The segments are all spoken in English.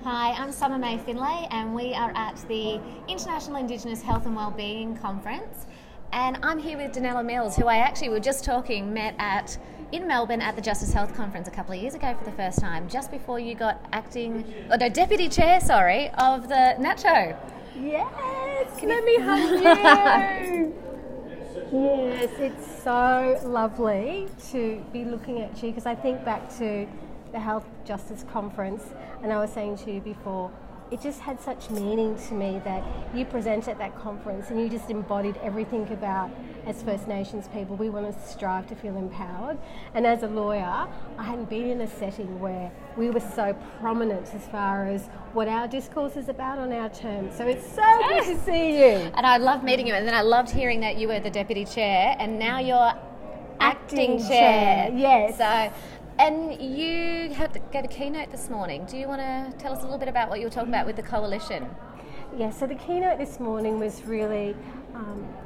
Hi, I'm Summer May Finlay and we are at the International Indigenous Health and Wellbeing Conference, and I'm here with Donnella Mills, who I actually were just met in Melbourne at the Justice Health Conference a couple of years ago for the first time, just before you got Deputy Chair, of the NACCHO. Yes, let me hug you. Yes, it's so lovely to be looking at you, because I think back to the Health Justice Conference, and I was saying to you before, it just had such meaning to me that you presented at that conference and you just embodied everything about, as First Nations people, we want to strive to feel empowered. And as a lawyer, I hadn't been in a setting where we were so prominent as far as what our discourse is about on our terms. So it's so good to see you. And I loved meeting you, and then I loved hearing that you were the Deputy Chair and now you're acting chair. Yes. And you gave a keynote this morning. Do you want to tell us a little bit about what you were talking about with the coalition? Yeah, so the keynote this morning was really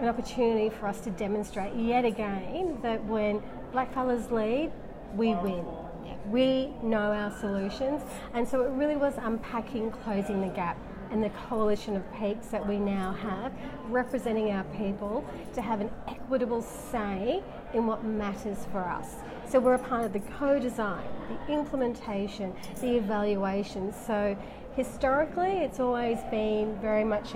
an opportunity for us to demonstrate yet again that when blackfellas lead, we win. Yeah. We know our solutions, and so it really was unpacking Closing the Gap and the coalition of peaks that we now have, representing our people to have an equitable say in what matters for us. So we're a part of the co-design, the implementation, the evaluation. So historically, it's always been very much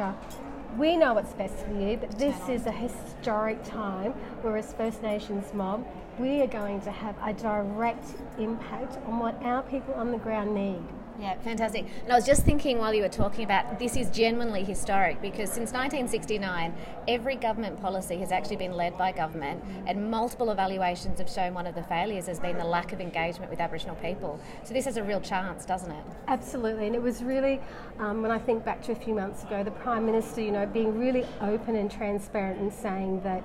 we know what's best for you, but this is a historic time where as First Nations mob, we are going to have a direct impact on what our people on the ground need. Yeah, fantastic. And I was just thinking while you were talking about this is genuinely historic, because since 1969, every government policy has actually been led by government, and multiple evaluations have shown one of the failures has been the lack of engagement with Aboriginal people. So this has a real chance, doesn't it? Absolutely, and it was really, when I think back to a few months ago, the Prime Minister, being really open and transparent and saying that,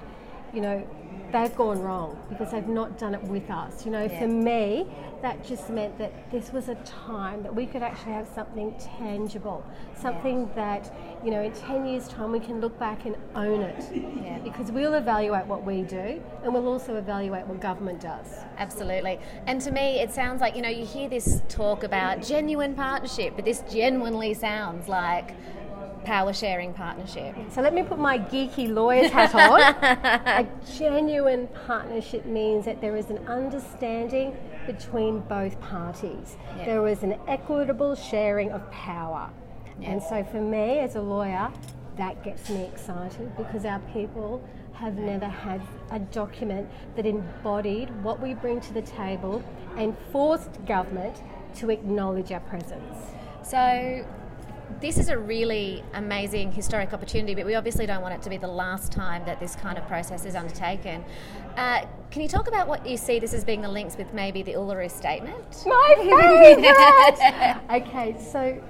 they've gone wrong because they've not done it with us. For me, that just meant that this was a time that we could actually have something tangible, something that, in 10 years' time we can look back and own it. Yeah. Because we'll evaluate what we do and we'll also evaluate what government does. Absolutely. And to me, it sounds like, you hear this talk about genuine partnership, but this genuinely sounds like power-sharing partnership. So let me put my geeky lawyer's hat on. A genuine partnership means that there is an understanding between both parties. Yeah. There is an equitable sharing of power. Yeah. And so for me as a lawyer, that gets me excited, because our people have never had a document that embodied what we bring to the table and forced government to acknowledge our presence. So this is a really amazing historic opportunity, but we obviously don't want it to be the last time that this kind of process is undertaken. Can you talk about what you see this as being the links with maybe the Uluru Statement? My favourite! Okay, so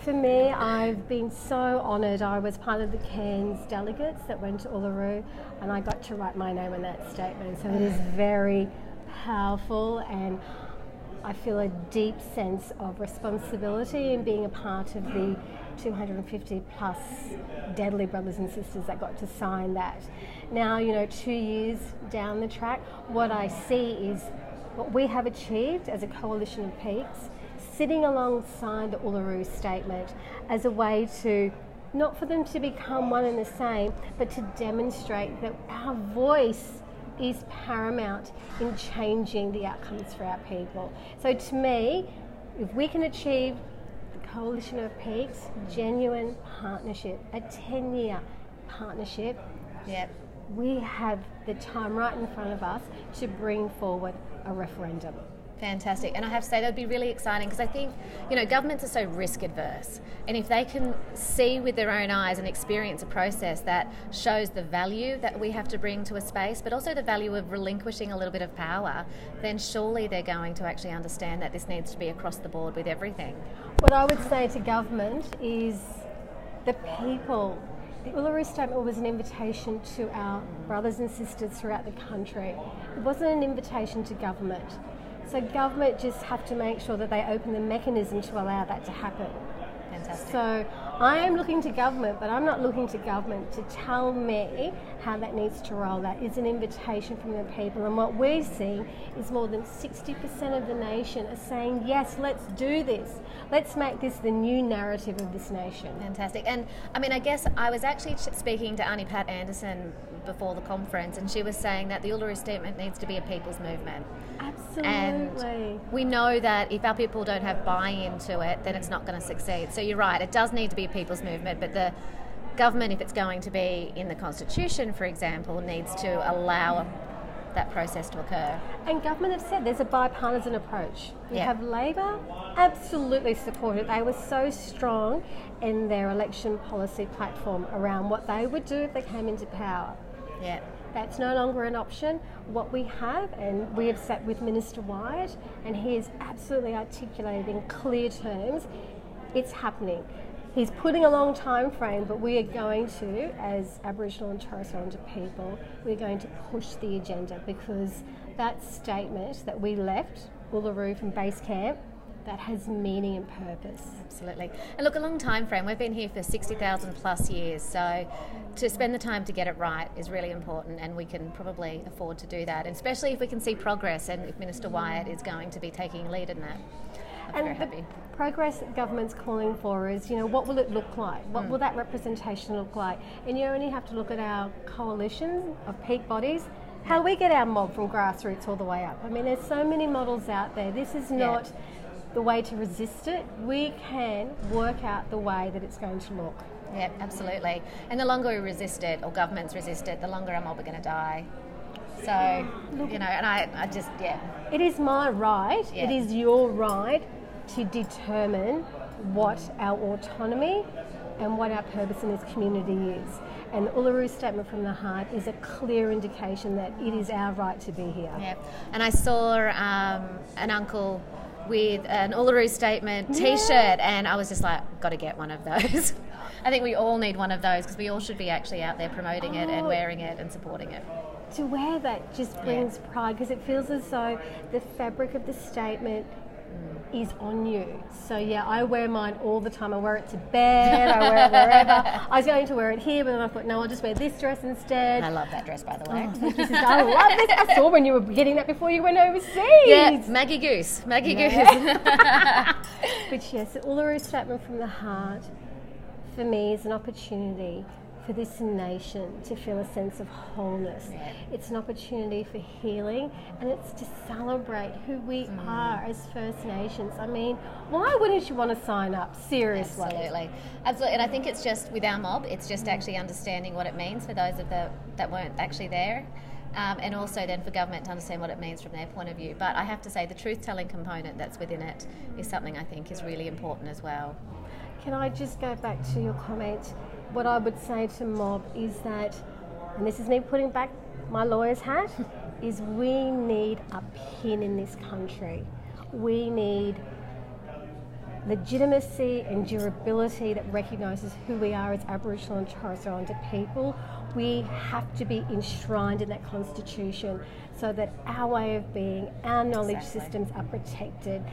for me, I've been so honoured. I was part of the Cairns delegates that went to Uluru, and I got to write my name on that statement. So it is very powerful, and I feel a deep sense of responsibility in being a part of the 250 plus deadly brothers and sisters that got to sign that. Now, 2 years down the track, what I see is what we have achieved as a coalition of peaks, sitting alongside the Uluru Statement as a way to, not for them to become one and the same, but to demonstrate that our voice is paramount in changing the outcomes for our people. So to me, if we can achieve the coalition of peaks, genuine partnership, a 10-year partnership, Yep. we have the time right in front of us to bring forward a referendum. Fantastic. And I have to say that would be really exciting, because I think, governments are so risk adverse. And if they can see with their own eyes and experience a process that shows the value that we have to bring to a space, but also the value of relinquishing a little bit of power, then surely they're going to actually understand that this needs to be across the board with everything. What I would say to government is the people. The Uluru Statement was an invitation to our brothers and sisters throughout the country. It wasn't an invitation to government. So government just have to make sure that they open the mechanism to allow that to happen. Fantastic. So I am looking to government, but I'm not looking to government to tell me how that needs to roll. That is an invitation from the people. And what we're seeing is more than 60% of the nation are saying, yes, let's do this. Let's make this the new narrative of this nation. Fantastic. And I mean, I guess I was actually speaking to Auntie Pat Anderson before the conference, and she was saying that the Uluru Statement needs to be a people's movement. Absolutely. And we know that if our people don't have buy-in to it, then it's not going to succeed. So you're right, it does need to be a people's movement, but the government, if it's going to be in the Constitution, for example, needs to allow that process to occur. And government have said there's a bipartisan approach. You Yeah. have Labor, absolutely support it. They were so strong in their election policy platform around what they would do if they came into power. Yeah. That's no longer an option. What we have, and we have sat with Minister Wyatt, and he has absolutely articulated in clear terms, it's happening. He's putting a long time frame, but we are going to, as Aboriginal and Torres Strait Islander people, we're going to push the agenda, because that statement that we left Uluru from base camp, that has meaning and purpose. Absolutely. And look, a long time frame. We've been here for 60,000 plus years, so to spend the time to get it right is really important, and we can probably afford to do that, and especially if we can see progress and if Minister Wyatt is going to be taking lead in that. I'm very happy. The progress that government's calling for is, what will it look like? What will that representation look like? And you only have to look at our coalitions of peak bodies, how we get our mob from grassroots all the way up. I mean, there's so many models out there. This is not the way to resist it. We can work out the way that it's going to look. Yeah, absolutely. And the longer we resist it, or governments resist it, the longer our mob are going to die. So, and I just, It is my right, Yeah. it is your right to determine what our autonomy and what our purpose in this community is. And the Uluru Statement from the Heart is a clear indication that it is our right to be here. Yeah. And I saw an uncle with an Uluru Statement T-shirt, and I was just like, got to get one of those. I think we all need one of those, because we all should be actually out there promoting it and wearing it and supporting it. To wear that just brings pride, because it feels as though the fabric of the statement is on you. So I wear mine all the time. I wear it to bed, I wear it wherever. I was going to wear it here, but then I thought, no, I'll just wear this dress instead. I love that dress, by the way. I love this. I saw when you were getting that before you went overseas. Yeah, Maggie Goose. But yes, the Uluru Statement from the Heart, for me, is an opportunity for this nation to feel a sense of wholeness. Yeah. It's an opportunity for healing, and it's to celebrate who we are as First Nations. I mean, why wouldn't you want to sign up? Seriously. Absolutely. And I think it's just, with our mob, it's just actually understanding what it means for those that weren't actually there. And also then for government to understand what it means from their point of view. But I have to say, the truth-telling component that's within it is something I think is really important as well. Can I just go back to your comment? What I would say to mob is that, and this is me putting back my lawyer's hat, is we need a pin in this country. We need legitimacy and durability that recognises who we are as Aboriginal and Torres Strait Islander people. We have to be enshrined in that Constitution so that our way of being, our knowledge systems are protected.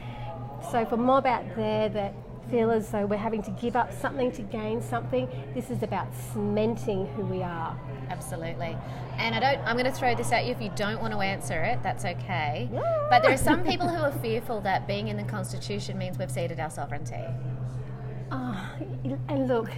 So for mob out there that feel as though we're having to give up something to gain something, this is about cementing who we are. Absolutely. And I'm going to throw this at you. If you don't want to answer it, that's okay. But there are some people who are fearful that being in the Constitution means we've ceded our sovereignty. And look,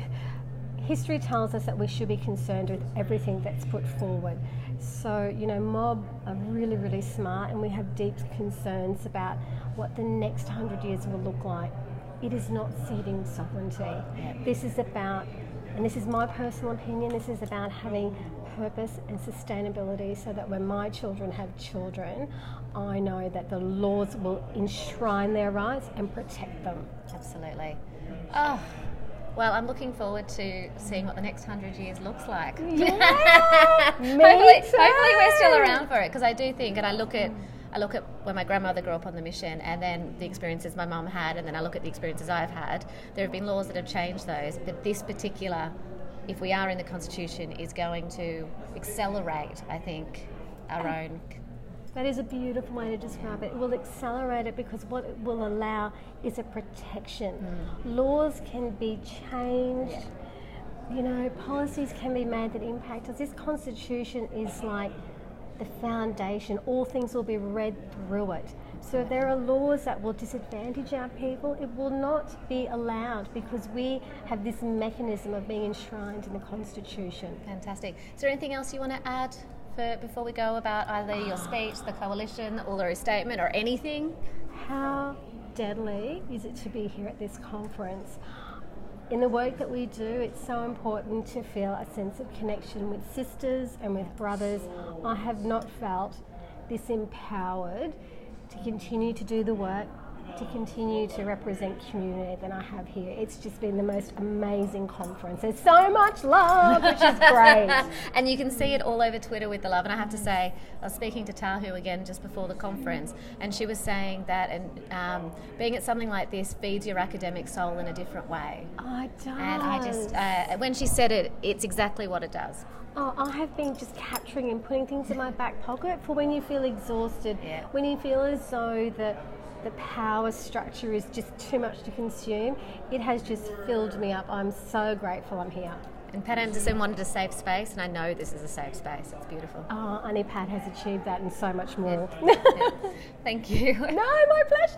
history tells us that we should be concerned with everything that's put forward. So, mob are really, really smart, and we have deep concerns about what the next 100 years will look like. It is not ceding sovereignty. This is about, and this is my personal opinion, this is about having purpose and sustainability, so that when my children have children, I know that the laws will enshrine their rights and protect them. Absolutely. Oh, well, I'm looking forward to seeing what the next 100 years looks like. Yeah, me hopefully we're still around for it, because I do think, and I look at when my grandmother grew up on the mission, and then the experiences my mum had, and then I look at the experiences I've had. There have been laws that have changed those, but this particular, if we are in the Constitution, is going to accelerate, I think, our own That is a beautiful way to describe it. It will accelerate it because what it will allow is a protection. Laws can be changed. You know, policies can be made that impact us. This constitution is like the foundation. All things will be read through it. So if there are laws that will disadvantage our people, it will not be allowed because we have this mechanism of being enshrined in the constitution. Fantastic. Is there anything else you want to add before we go about either your speech, the coalition, the Uluru Statement, or anything? How deadly is it to be here at this conference? In the work that we do, it's so important to feel a sense of connection with sisters and with brothers. I have not felt this empowered to continue to do the work, to continue to represent community than I have here. It's just been the most amazing conference. There's so much love, which is great. And you can see it all over Twitter with the love. And I have to say, I was speaking to Tahu again just before the conference, and she was saying that being at something like this feeds your academic soul in a different way. Oh, it does. And I just, when she said it, it's exactly what it does. Oh, I have been just capturing and putting things in my back pocket for when you feel exhausted, when you feel as though the power structure is just too much to consume. It has just filled me up. I'm so grateful I'm here. And Pat Anderson wanted a safe space, and I know this is a safe space. It's beautiful. Oh, Annie Pat has achieved that and so much more. Thank you. No, my pleasure.